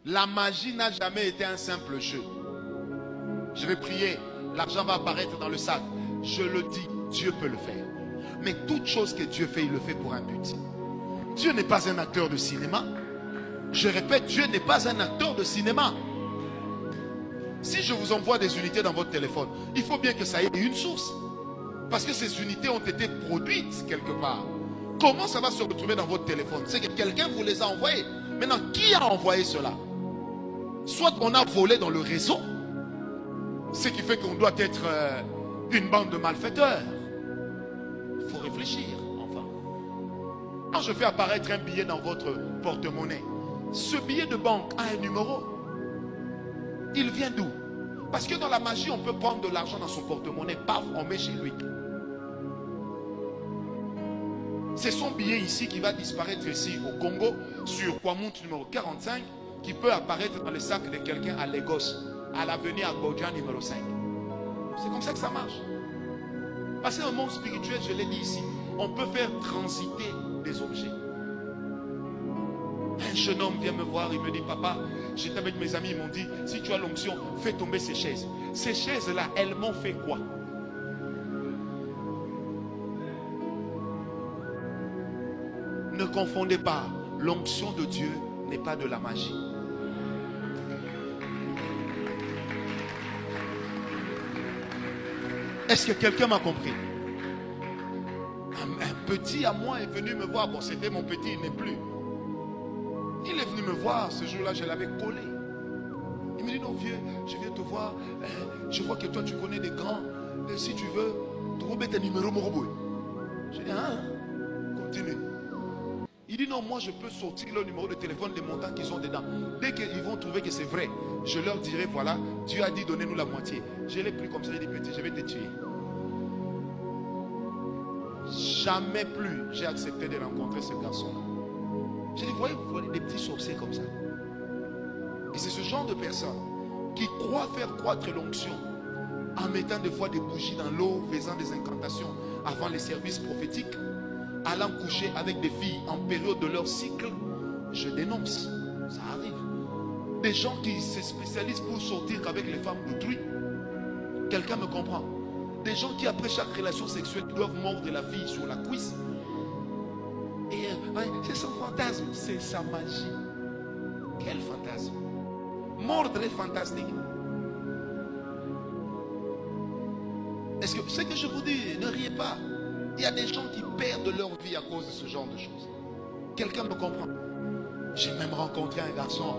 La magie n'a jamais été un simple jeu. Je vais prier, l'argent va apparaître dans le sac. Je le dis, Dieu peut le faire. Mais toute chose que Dieu fait, il le fait pour un but. Dieu n'est pas un acteur de cinéma. Je répète, Dieu n'est pas un acteur de cinéma. Si je vous envoie des unités dans votre téléphone, il faut bien que ça ait une source. Parce que ces unités ont été produites quelque part. Comment ça va se retrouver dans votre téléphone? C'est que quelqu'un vous les a envoyées. Maintenant, qui a envoyé cela? Soit on a volé dans le réseau, ce qui fait qu'on doit être une bande de malfaiteurs. Il faut réfléchir, enfin. Quand je fais apparaître un billet dans votre porte-monnaie, ce billet de banque a un numéro. Il vient d'où? Parce que dans la magie, on peut prendre de l'argent dans son porte-monnaie, paf, on met chez lui. C'est son billet ici qui va disparaître ici au Congo, sur Kwamount numéro 45, qui peut apparaître dans le sac de quelqu'un à Lagos, à l'avenue Agbodja numéro 5. C'est comme ça que ça marche. Parce que dans le monde spirituel, je l'ai dit ici, on peut faire transiter des objets. Un jeune homme vient me voir, il me dit, papa, j'étais avec mes amis, ils m'ont dit, si tu as l'onction, fais tomber ces chaises. Ces chaises-là, elles m'ont fait quoi? Ne confondez pas, l'onction de Dieu n'est pas de la magie. Est-ce que quelqu'un m'a compris? Un petit à moi est venu me voir. Bon, c'était mon petit, il n'est plus. Il est venu me voir, ce jour-là, je l'avais collé. Il me dit, non vieux, je viens te voir. Je vois que toi, tu connais des grands. Si tu veux, tu remets tes numéros, Moroboué. Je dis, hein, continue. Il dit, non, moi, je peux sortir le numéro de téléphone des montants qui sont dedans. Dès qu'ils vont trouver que c'est vrai, je leur dirai, voilà, Dieu a dit, donnez-nous la moitié. Je l'ai pris comme ça, il dit, petit, je vais te tuer. Jamais plus j'ai accepté de rencontrer ce garçon-là. J'ai dit, voyez, vous voyez des petits sorciers comme ça. Et c'est ce genre de personnes qui croient faire croître l'onction en mettant des fois des bougies dans l'eau, faisant des incantations avant les services prophétiques, allant coucher avec des filles en période de leur cycle. Je dénonce, ça arrive. Des gens qui se spécialisent pour sortir avec les femmes d'autrui. Quelqu'un me comprend? Des gens qui après chaque relation sexuelle doivent mordre la fille sur la cuisse. Et ouais, c'est son fantasme, c'est sa magie. Quel fantasme? Mordre est fantastique. Est-ce que ce que je vous dis, ne riez pas. Il y a des gens qui perdent leur vie à cause de ce genre de choses. Quelqu'un me comprend? J'ai même rencontré un garçon.